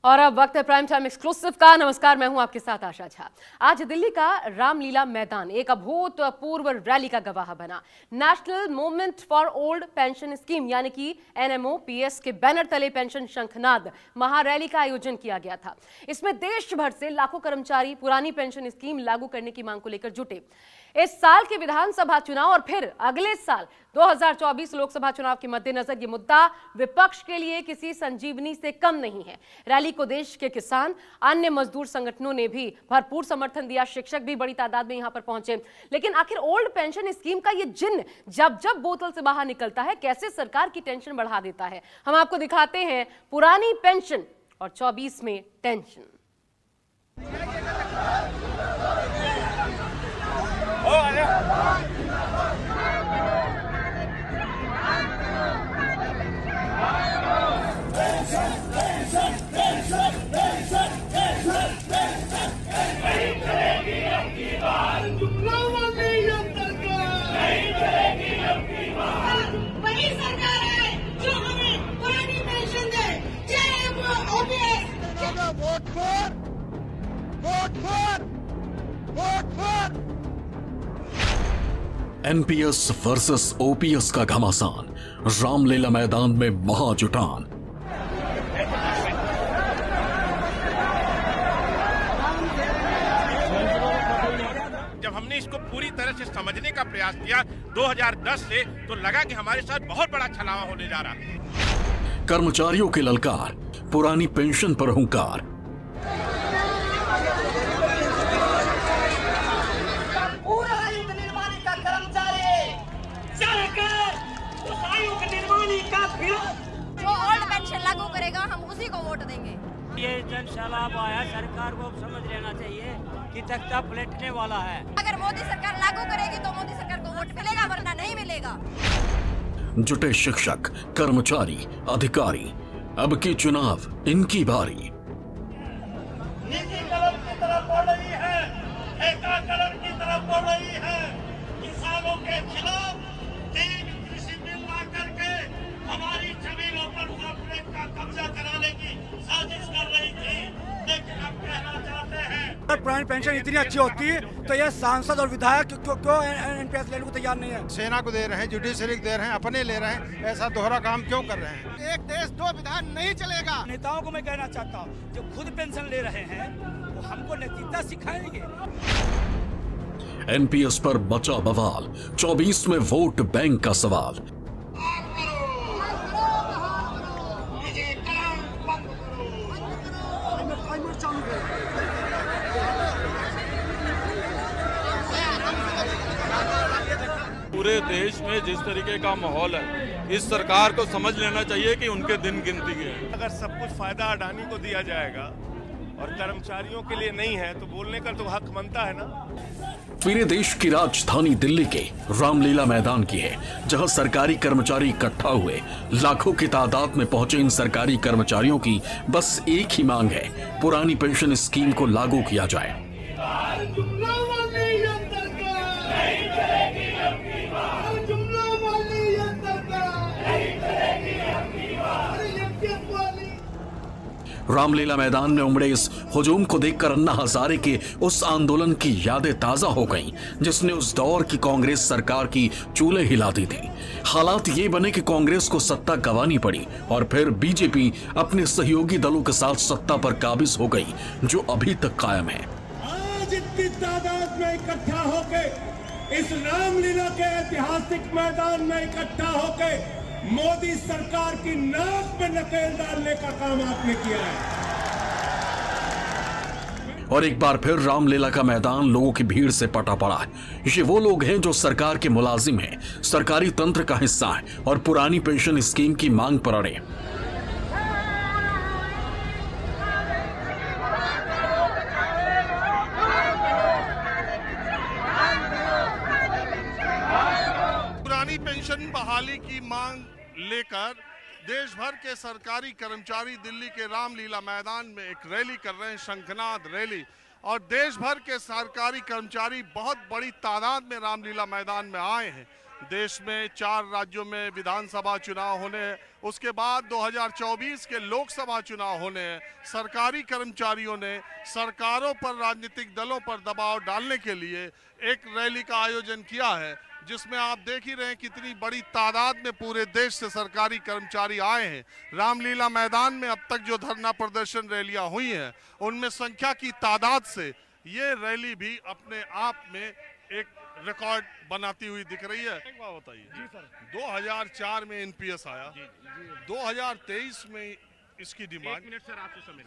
और अब वक्त है प्राइम टाइम एक्सक्लूसिव का। नमस्कार, मैं हूं आपके साथ आशा झा। आज दिल्ली का रामलीला मैदान एक अभूतपूर्व रैली का गवाह बना। National movement for old pension scheme यानी कि NMOPS के बैनर तले पेंशन शंखनाद महारैली का आयोजन किया गया था। इसमें देश भर से लाखों कर्मचारी पुरानी पेंशन स्कीम लागू करने की मांग को लेकर जुटे। इस साल के विधानसभा चुनाव और फिर अगले साल 2024 लोकसभा चुनाव के मद्देनजर ये मुद्दा विपक्ष के लिए किसी संजीवनी से कम नहीं है। रैली को देश के किसान, अन्य मजदूर संगठनों ने भी भरपूर समर्थन दिया। शिक्षक भी बड़ी तादाद में यहां पर पहुंचे। लेकिन आखिर ओल्ड पेंशन स्कीम का ये जिन्न जब जब बोतल से बाहर निकलता है, कैसे सरकार की टेंशन बढ़ा देता है। हम आपको दिखाते हैं पुरानी पेंशन और 24 में टेंशन। NPS वर्सेस OPS का घमासान, रामलीला मैदान में महाजुटान। जब हमने इसको पूरी तरह से समझने का प्रयास किया 2010 से, तो लगा कि हमारे साथ बहुत बड़ा छलावा होने जा रहा है। कर्मचारियों के ललकार, पुरानी पेंशन पर हुंकार। जो ओल्ड पेंशन लागू करेगा हम उसी को वोट देंगे। ये जन सैलाब आया, सरकार को समझ लेना चाहिए कि तख्ता पलटने वाला है। अगर मोदी सरकार लागू करेगी तो मोदी सरकार को वोट मिलेगा, वरना नहीं मिलेगा। जुटे शिक्षक, कर्मचारी, अधिकारी। अब की चुनाव इनकी बारी। नीति कलम की तरफ बढ़ रही है, ठेका कलम की तरफ बढ़ रही है। किसानों के खिलाफ 3 कृषि बिल ला करके हमारी जमीनों पर कॉर्पोरेट का कब्जा कराने की साजिश कर रही थी। लेकिन हम कहना चाहते हैं, अगर पुरानी पेंशन इतनी अच्छी होती तो ये सांसद और विधायक क्यों NPS लेने को तैयार नहीं है। सेना को दे रहे हैं, जुडिशरी को दे रहे हैं, अपने ले रहे हैं, ऐसा दोहरा काम क्यों कर रहे हैं। एक देश दो विधान नहीं चलेगा। नेताओं को मैं कहना चाहता हूँ जो खुद पेंशन ले रहे हैं वो हमको नैतिकता सिखाएंगे। NPS पर बचा बवाल, 24 में वोट बैंक का सवाल। पूरे देश में जिस तरीके का माहौल है, इस सरकार को समझ लेना चाहिए कि उनके दिन गिनती के हैं। अगर सब कुछ फायदा अडानी को दिया जाएगा और कर्मचारियों के लिए नहीं है, तो बोलने का तो हक बनता है ना। पूरे देश की राजधानी दिल्ली के रामलीला मैदान की है, जहां सरकारी कर्मचारी इकट्ठा हुए। लाखों की तादाद में पहुंचे इन सरकारी कर्मचारियों की बस एक ही मांग है, पुरानी पेंशन स्कीम को लागू किया जाए। रामलीला मैदान में उमड़े इस हुजूम को देखकर अन्ना हजारे के उस आंदोलन की यादें ताजा हो गईं, जिसने उस दौर की कांग्रेस सरकार की चूल्हे हिला दी थी। हालात ये बने कि कांग्रेस को सत्ता गंवानी पड़ी और फिर बीजेपी अपने सहयोगी दलों के साथ सत्ता पर काबिज हो गई, जो अभी तक कायम है। आज इतनी तादाद में इकट्ठा होके इस रामलीला के ऐतिहासिक मैदान में इकट्ठा होके मोदी सरकार की नाक में नकेल डालने का काम आपने किया है। और एक बार फिर रामलीला का मैदान लोगों की भीड़ से पटा पड़ा है। ये वो लोग हैं जो सरकार के मुलाजिम हैं, सरकारी तंत्र का हिस्सा है और पुरानी पेंशन स्कीम की मांग पर अड़े। पुरानी पेंशन बहाली की मांग लेकर देश भर के सरकारी कर्मचारी दिल्ली के रामलीला मैदान में एक रैली कर रहे हैं, शंखनाद रैली। और देश भर के सरकारी कर्मचारी बहुत बड़ी तादाद में रामलीला मैदान में आए हैं। देश में 4 राज्यों में विधानसभा चुनाव होने हैं, उसके बाद 2024 के लोकसभा चुनाव होने हैं। सरकारी कर्मचारियों ने सरकारों पर, राजनीतिक दलों पर दबाव डालने के लिए एक रैली का आयोजन किया है, जिसमें आप देख ही रहे हैं कितनी बड़ी तादाद में पूरे देश से सरकारी कर्मचारी आए हैं। रामलीला मैदान में अब तक जो धरना प्रदर्शन रैलियां हुई हैं, उनमें संख्या की तादाद से ये रैली भी अपने आप में एक रिकॉर्ड बनाती हुई दिख रही है। एक बात बताइए जी सर, 2004 में एनपीएस आया, 2023 में इसकी डिमांड। 1 मिनट सर, आपसे समय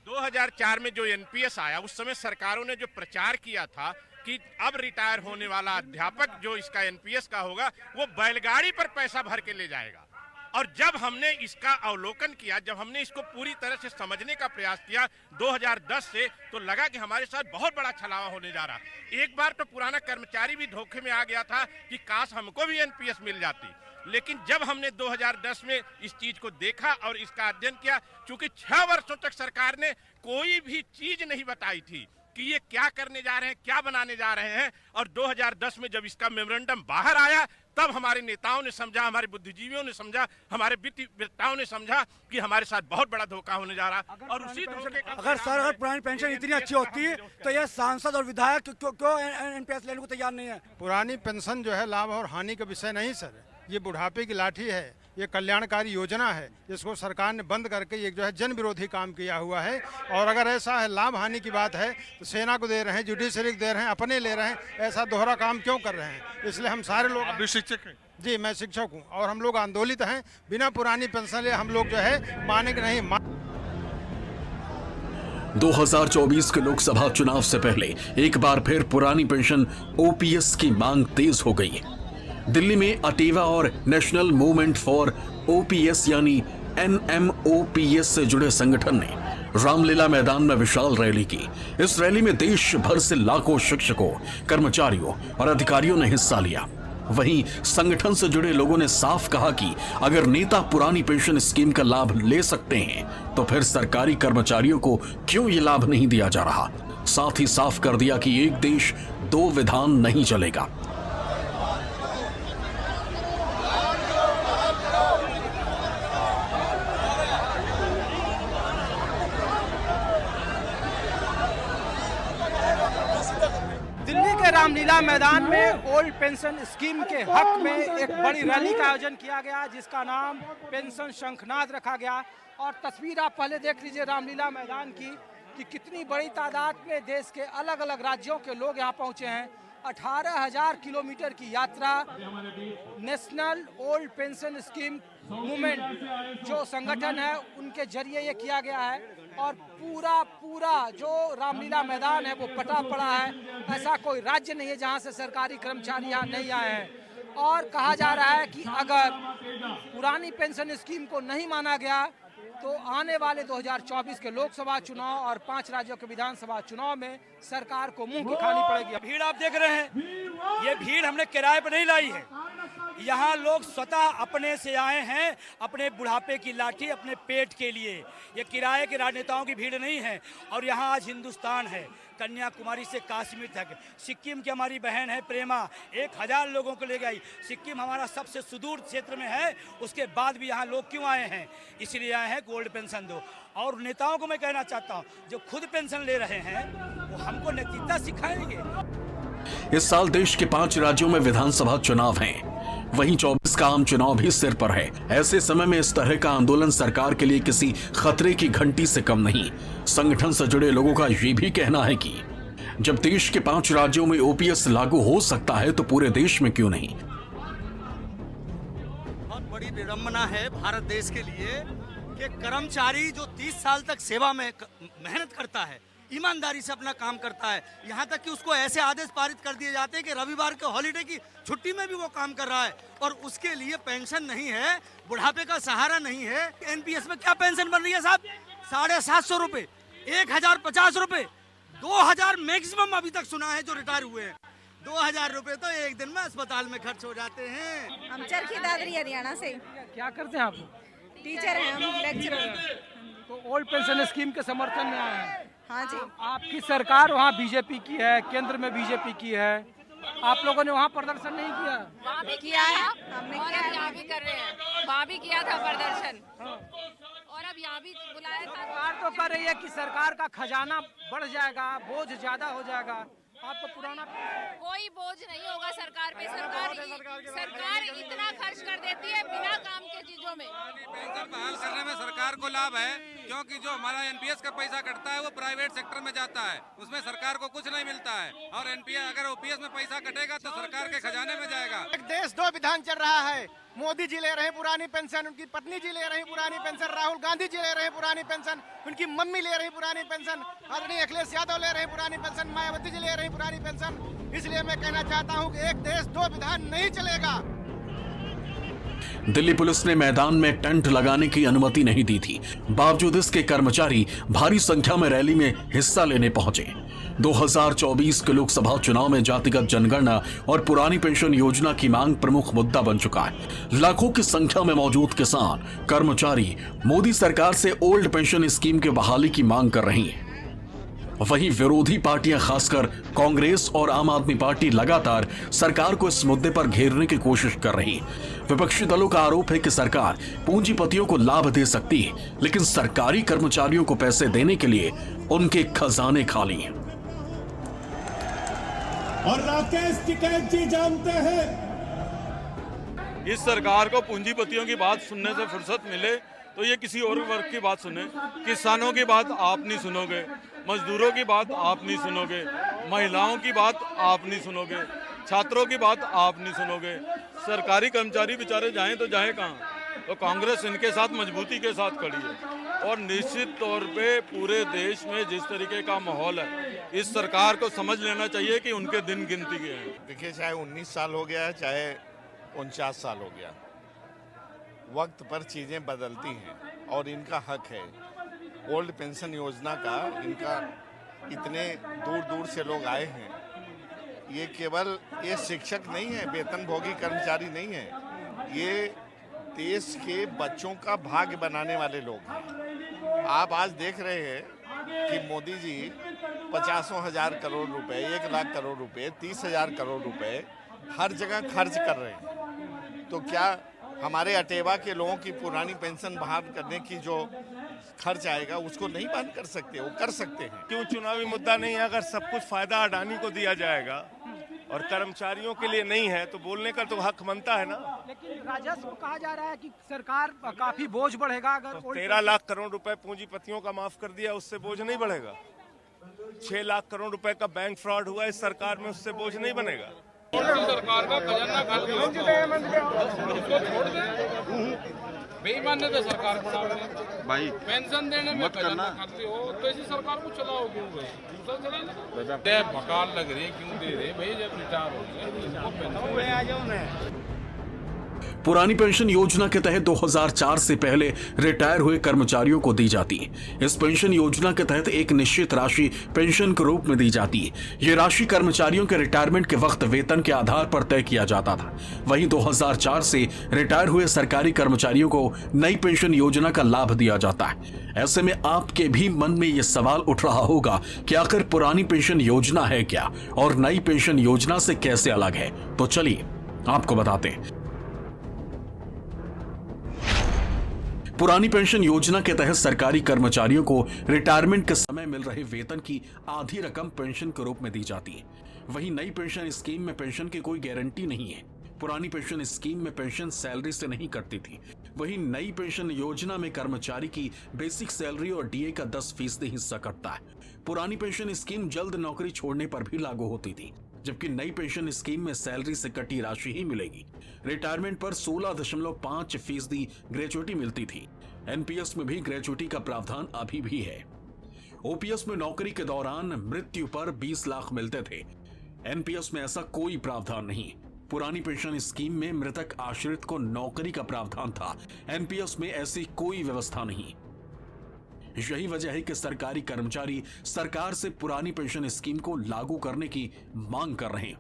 2004 में जो एनपीएस आया, उस समय सरकारों ने जो प्रचार किया था कि अब रिटायर होने वाला अध्यापक जो इसका एनपीएस का होगा वो बैलगाड़ी पर पैसा भर के ले जाएगा। और जब हमने इसका अवलोकन किया, जब हमने इसको पूरी तरह से समझने का प्रयास किया 2010 से, तो लगा कि हमारे साथ बहुत बड़ा छलावा होने जा रहा। एक बार तो पुराना कर्मचारी भी धोखे में आ गया था कि काश हमको भी एनपीएस मिल जाती। लेकिन जब हमने 2010 में इस चीज को देखा और इसका अध्ययन किया, चूंकि 6 वर्षों तक सरकार ने कोई भी चीज नहीं बताई थी कि ये क्या करने जा रहे हैं, क्या बनाने जा रहे हैं, और 2010 में जब इसका मेमोरेंडम बाहर आया, तब हमारे नेताओं ने समझा, हमारे बुद्धिजीवियों ने समझा, हमारे वित्तवेत्ताओं ने समझा कि हमारे साथ बहुत बड़ा धोखा होने जा रहा। और उसी धोखे का अगर पुरानी पेंशन इतनी अच्छी होती तो ये सांसद और विधायक क्यों एनपीएस लेने को तैयार नहीं है? पुरानी पेंशन जो है लाभ और हानि का विषय नहीं सर, ये बुढ़ापे की लाठी है, ये कल्याणकारी योजना है, जिसको सरकार ने बंद करके ये जो है जन विरोधी काम किया हुआ है। और अगर ऐसा है लाभ हानि की बात है तो सेना को दे रहे हैं, जुडिशरी को दे रहे हैं, अपने ले रहे हैं, ऐसा दोहरा काम क्यों कर रहे हैं? इसलिए हम सारे लोग। आप भी शिक्षक हैं? जी, मैं शिक्षक हूँ और हम लोग आंदोलित हैं। बिना पुरानी पेंशन ले हम लोग जो है मानेंगे नहीं। 2024 के लोकसभा चुनाव से पहले एक बार फिर पुरानी पेंशन ओपीएस की मांग तेज हो गई है। दिल्ली में अटेवा और नेशनल मूवमेंट फॉर ओपीएस यानी एनएमओपीएस से जुड़े संगठन ने रामलीला मैदान में विशाल रैली की। इस रैली में देश भर से लाखों शिक्षकों, कर्मचारियों और अधिकारियों ने हिस्सा लिया। वहीं संगठन से जुड़े लोगों ने साफ कहा कि अगर नेता पुरानी पेंशन स्कीम का लाभ ले सकते हैं तो फिर सरकारी कर्मचारियों को क्यों ये लाभ नहीं दिया जा रहा। साथ ही साफ कर दिया कि एक देश 2 विधान नहीं चलेगा। रामलीला मैदान में ओल्ड पेंशन स्कीम के हक में एक बड़ी रैली का आयोजन किया गया, जिसका नाम पेंशन शंखनाद रखा गया। और तस्वीर आप पहले देख लीजिए रामलीला मैदान की कि कितनी बड़ी तादाद में देश के अलग अलग राज्यों के लोग यहाँ पहुँचे हैं। 18,000 किलोमीटर की यात्रा national old pension scheme movement जो संगठन है उनके जरिए ये किया गया है। और पूरा जो रामलीला मैदान है वो पटा पड़ा है। ऐसा कोई राज्य नहीं है जहां से सरकारी कर्मचारी यहाँ नहीं आए हैं। और कहा जा रहा है कि अगर पुरानी पेंशन स्कीम को नहीं माना गया तो आने वाले 2024 के लोकसभा चुनाव और 5 राज्यों के विधानसभा चुनाव में सरकार को मुंह की खानी पड़ेगी। भीड़ आप देख रहे हैं, ये भीड़ हमने किराए पर नहीं लाई है। यहाँ लोग स्वतः अपने से आए हैं, अपने बुढ़ापे की लाठी अपने पेट के लिए। ये किराए के राजनेताओं की भीड़ नहीं है। और यहाँ आज हिंदुस्तान है, कन्याकुमारी से कश्मीर तक। सिक्किम की हमारी बहन है प्रेमा, 1000 लोगों को ले गई। सिक्किम हमारा सबसे सुदूर क्षेत्र में है, उसके बाद भी यहाँ लोग क्यों आए हैं? इसलिए आए हैं गोल्ड पेंशन दो। और नेताओं को मैं कहना चाहता हूँ, जो खुद पेंशन ले रहे हैं वो हमको नैतिकता सिखाएंगे। इस साल देश के 5 राज्यों में विधानसभा चुनाव हैं। वहीं 24 का आम चुनाव भी सिर पर है। ऐसे समय में इस तरह का आंदोलन सरकार के लिए किसी खतरे की घंटी से कम नहीं। संगठन से जुड़े लोगों का ये भी कहना है कि जब देश के 5 राज्यों में ओपीएस लागू हो सकता है तो पूरे देश में क्यों नहीं। बहुत बड़ी विडंबना है भारत देश के लिए कि कर्मचारी जो 30 साल तक सेवा में मेहनत करता है, ईमानदारी से अपना काम करता है, यहाँ तक कि उसको ऐसे आदेश पारित कर दिए जाते हैं कि रविवार के हॉलीडे की छुट्टी में भी वो काम कर रहा है और उसके लिए पेंशन नहीं है, बुढ़ापे का सहारा नहीं है। एनपीएस में क्या पेंशन बन रही है साहब? 750 रुपए, 1050 रुपए, 2000 मैक्सिमम अभी तक सुना है जो रिटायर हुए हैं। 2000 रुपए तो एक दिन में अस्पताल में खर्च हो जाते हैं। हम चरखी दादरी हरियाणा से। क्या करते हैं आप? टीचर हैं हम, लेक्चरर हैं। तो ओल्ड पेंशन स्कीम के समर्थन में आए हैं। हाँ जी। आपकी सरकार वहाँ बीजेपी की है, केंद्र में बीजेपी की है आप लोगों ने वहाँ प्रदर्शन नहीं किया? वहाँ भी किया है और अब यहाँ भी कर रहे हैं। वहाँ भी किया था प्रदर्शन और अब यहाँ भी बुलाया था। सरकार तो कर रही है कि सरकार का खजाना बढ़ जाएगा, बोझ ज्यादा हो जाएगा। आपको पुराना कोई बोझ नहीं होगा सरकार पे। सरकार इतना खर्च कर देती है बिना काम के चीजों में। पेंशन बहाल करने में सरकार को लाभ है, क्योंकि जो हमारा एनपीएस का पैसा कटता है वो प्राइवेट सेक्टर में जाता है, उसमें सरकार को कुछ नहीं मिलता है। और एनपीएस अगर ओपीएस में पैसा कटेगा तो सरकार के खजाने में जाएगा। एक देश दो विधान चल रहा है। मोदी जी ले रहे हैं पुरानी पेंशन, उनकी पत्नी जी ले रही पुरानी पेंशन, राहुल गांधी जी ले रहे हैं पुरानी पेंशन, उनकी मम्मी ले रही पुरानी पेंशन, आदरणीय अखिलेश यादव ले रहे हैं पुरानी पेंशन, मायावती जी ले रही पुरानी पेंशन। इसलिए मैं कहना चाहता हूं कि एक देश दो विधान नहीं चलेगा। दिल्ली पुलिस ने मैदान में टेंट लगाने की अनुमति नहीं दी थी। बावजूद इसके कर्मचारी भारी संख्या में रैली में हिस्सा लेने पहुंचे। 2024 के लोकसभा चुनाव में जातिगत जनगणना और पुरानी पेंशन योजना की मांग प्रमुख मुद्दा बन चुका है। लाखों की संख्या में मौजूद किसान कर्मचारी मोदी सरकार से ओल्ड पेंशन स्कीम के बहाली की मांग कर रही हैं। वहीं विरोधी पार्टियां खासकर कांग्रेस और आम आदमी पार्टी लगातार सरकार को इस मुद्दे पर घेरने की कोशिश कर रही है। विपक्षी दलों का आरोप है कि सरकार पूंजीपतियों को लाभ दे सकती है, लेकिन सरकारी कर्मचारियों को पैसे देने के लिए उनके खजाने खाली हैं। और राकेश टिकैत जी जानते हैं, इस सरकार को पूंजीपतियों की बात सुनने से फुर्सत मिले तो ये किसी और वर्ग की बात सुने। किसानों की बात आप नहीं सुनोगे, मजदूरों की बात आप नहीं सुनोगे, महिलाओं की बात आप नहीं सुनोगे, छात्रों की बात आप नहीं सुनोगे। सरकारी कर्मचारी बेचारे जाएं तो जाएं कहाँ? तो कांग्रेस इनके साथ मजबूती के साथ खड़ी है। और निश्चित तौर पे पूरे देश में जिस तरीके का माहौल है, इस सरकार को समझ लेना चाहिए कि उनके दिन गिनती के हैं। देखिए, चाहे 19 साल हो गया, चाहे 49 साल हो गया, वक्त पर चीज़ें बदलती हैं और इनका हक है। ओल्ड पेंशन योजना का इनका इतने दूर दूर से लोग आए हैं। ये केवल ये शिक्षक नहीं है, वेतनभोगी कर्मचारी नहीं है, ये देश के बच्चों का भाग्य बनाने वाले लोग हैं। आप आज देख रहे हैं कि मोदी जी 50,000 करोड़ रुपए, 1 लाख करोड़ रुपए, 30,000 करोड़ रुपए हर जगह खर्च कर रहे हैं। तो क्या हमारे अटेवा के लोगों की पुरानी पेंशन बहाल करने की जो खर्च आएगा उसको नहीं बंद कर सकते? वो कर सकते हैं। क्यों चुनावी मुद्दा नहीं है? अगर सब कुछ फायदा अडानी को दिया जाएगा और कर्मचारियों के लिए नहीं है तो बोलने का तो हक बनता है ना। लेकिन राजस्व कहा जा रहा है कि सरकार काफी बोझ बढ़ेगा। अगर 13 लाख करोड़ रुपए पूंजीपतियों का माफ कर दिया, उससे बोझ नहीं बढ़ेगा। 6 लाख करोड़ रुपए का बैंक फ्रॉड हुआ इस सरकार में, उससे बोझ नहीं बनेगा। सरकार का खजाना खाली हो, उसको छोड़ दे। बेईमान ने तो सरकार बनाओगे भाई, पेंशन देने में खजाना खाली हो तो ऐसी सरकार को चलाओगे दूसरा चला भकार लग रही है। क्यों दे रहे भाई? जब रिटायर हो गए। पुरानी पेंशन योजना के तहत 2004 से पहले रिटायर हुए कर्मचारियों को दी जाती है। इस पेंशन योजना के तहत एक निश्चित राशि पेंशन के रूप में दी जाती है। ये राशि कर्मचारियों के रिटायरमेंट के वक्त वेतन के आधार पर तय किया जाता था। वहीं 2004 से रिटायर हुए सरकारी कर्मचारियों को नई पेंशन योजना का लाभ दिया जाता है। ऐसे में आपके भी मन में ये सवाल उठ रहा होगा कि आखिर पुरानी पेंशन योजना है क्या और नई पेंशन योजना से कैसे अलग है? तो चलिए आपको बताते हैं। पुरानी पेंशन योजना के तहत सरकारी कर्मचारियों को रिटायरमेंट के समय मिल रहे वेतन की आधी रकम पेंशन के रूप में दी जाती है। वहीं नई पेंशन स्कीम में पेंशन की कोई गारंटी नहीं है। पुरानी पेंशन स्कीम में पेंशन सैलरी से नहीं कटती थी। वहीं नई पेंशन योजना में कर्मचारी की बेसिक सैलरी और डीए का 10% हिस्सा कटता है। पुरानी पेंशन स्कीम जल्द नौकरी छोड़ने पर भी लागू होती थी, जबकि नई पेंशन स्कीम में सैलरी से कटी राशि ही मिलेगी। रिटायरमेंट पर 16.5% ग्रेच्युटी मिलती थी। एनपीएस में भी ग्रेच्युटी का प्रावधान अभी भी है। ओपीएस में नौकरी के दौरान मृत्यु पर 20 लाख मिलते थे। एनपीएस में ऐसा कोई प्रावधान नहीं। पुरानी पेंशन स्कीम में मृतक आश्रित को नौकरी का प्रावधान था। एनपीएस में ऐसी कोई व्यवस्था नहीं। यही वजह है कि सरकारी कर्मचारी सरकार से पुरानी पेंशन स्कीम को लागू करने की मांग कर रहे हैं।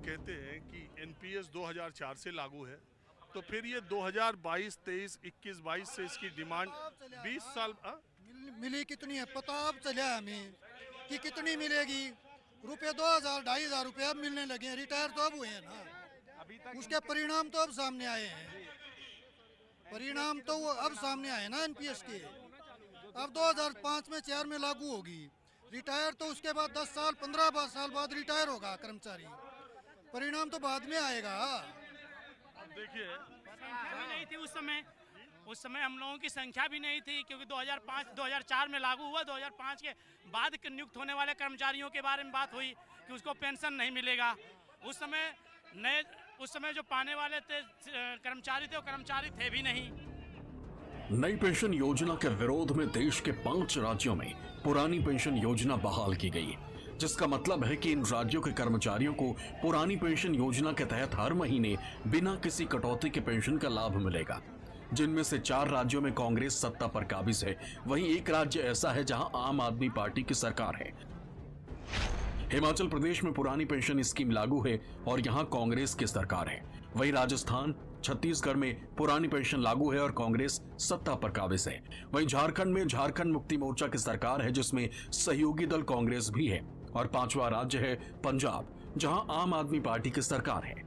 कहते हैं कि एनपीएस 2004 से लागू है, तो फिर ये 2022, 23, 21, 22 से इसकी डिमांड 20 साल मिली कितनी है पता अब चला हमें कि कितनी मिलेगी। रुपये 2000 2500 रुपये अब मिलने लगे हैं। रिटायर तो अब हुए हैं ना, अभी तक उसके परिणाम तो अब सामने आए हैं। परिणाम तो वो अब सामने आए ना एनपीएस के। अब 2005 में 4 में लागू होगी। रिटायर तो उसके बाद 10 साल 15 साल बाद रिटायर होगा कर्मचारी। परिणाम तो बाद में आएगा। देखिए नहीं थी उस समय हम लोगों की संख्या भी नहीं थी, क्योंकि 2004 में लागू हुआ। 2005 के बाद नियुक्त होने वाले कर्मचारियों के बारे में बात हुई कि उसको पेंशन नहीं मिलेगा। उस समय जो पाने वाले थे कर्मचारी थे, वो कर्मचारी थे भी नहीं। नई पेंशन योजना के विरोध में देश के 5 राज्यों में पुरानी पेंशन योजना बहाल की गई, जिसका मतलब है कि इन राज्यों के कर्मचारियों को पुरानी पेंशन योजना के तहत हर महीने बिना किसी कटौती के पेंशन का लाभ मिलेगा। जिनमें से 4 राज्यों में कांग्रेस सत्ता पर काबिज है, वहीं एक राज्य ऐसा है जहां आम आदमी पार्टी की सरकार है। हिमाचल प्रदेश में पुरानी पेंशन स्कीम लागू है और यहां कांग्रेस की सरकार है। वहीं राजस्थान, छत्तीसगढ़ में पुरानी पेंशन लागू है और कांग्रेस सत्ता पर काबिज है। वहीं झारखंड में झारखंड मुक्ति मोर्चा की सरकार है, जिसमें सहयोगी दल कांग्रेस भी है। और 5वां राज्य है पंजाब, जहां आम आदमी पार्टी की सरकार है।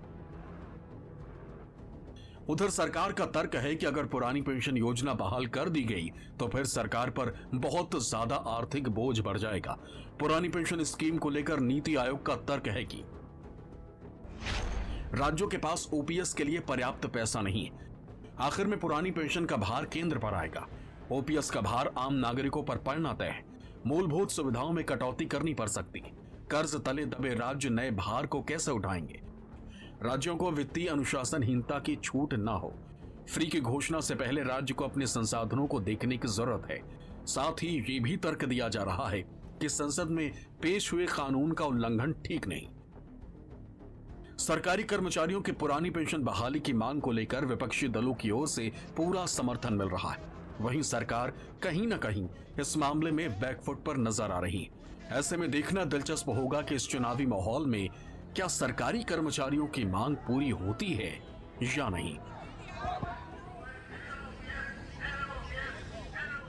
उधर सरकार का तर्क है कि अगर पुरानी पेंशन योजना बहाल कर दी गई तो फिर सरकार पर बहुत ज्यादा आर्थिक बोझ बढ़ जाएगा। पुरानी पेंशन स्कीम को लेकर नीति आयोग का तर्क है कि राज्यों के पास ओपीएस के लिए पर्याप्त पैसा नहीं है। आखिर में पुरानी पेंशन का भार केंद्र पर आएगा। ओपीएस का भार आम नागरिकों पर पड़ना तय है। मूलभूत सुविधाओं में कटौती करनी पड़ सकती है। कर्ज तले दबे राज्य नए भार को कैसे उठाएंगे? राज्यों को वित्तीय अनुशासनहीनता की छूट ना हो। फ्री की घोषणा से पहले राज्य को अपने संसाधनों को देखने की जरूरत है। साथ ही ये भी तर्क दिया जा रहा है कि संसद में पेश हुए कानून का उल्लंघन ठीक नहीं। सरकारी कर्मचारियों की पुरानी पेंशन बहाली की मांग को लेकर विपक्षी दलों की ओर से पूरा समर्थन मिल रहा है। वहीं सरकार कहीं न कहीं इस मामले में बैकफुट पर नजर आ रही है। ऐसे में देखना दिलचस्प होगा कि इस चुनावी माहौल में क्या सरकारी कर्मचारियों की मांग पूरी होती है या नहीं।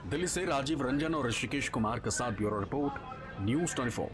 दिल्ली से राजीव रंजन और ऋषिकेश कुमार के साथ ब्यूरो रिपोर्ट, न्यूज़ 24।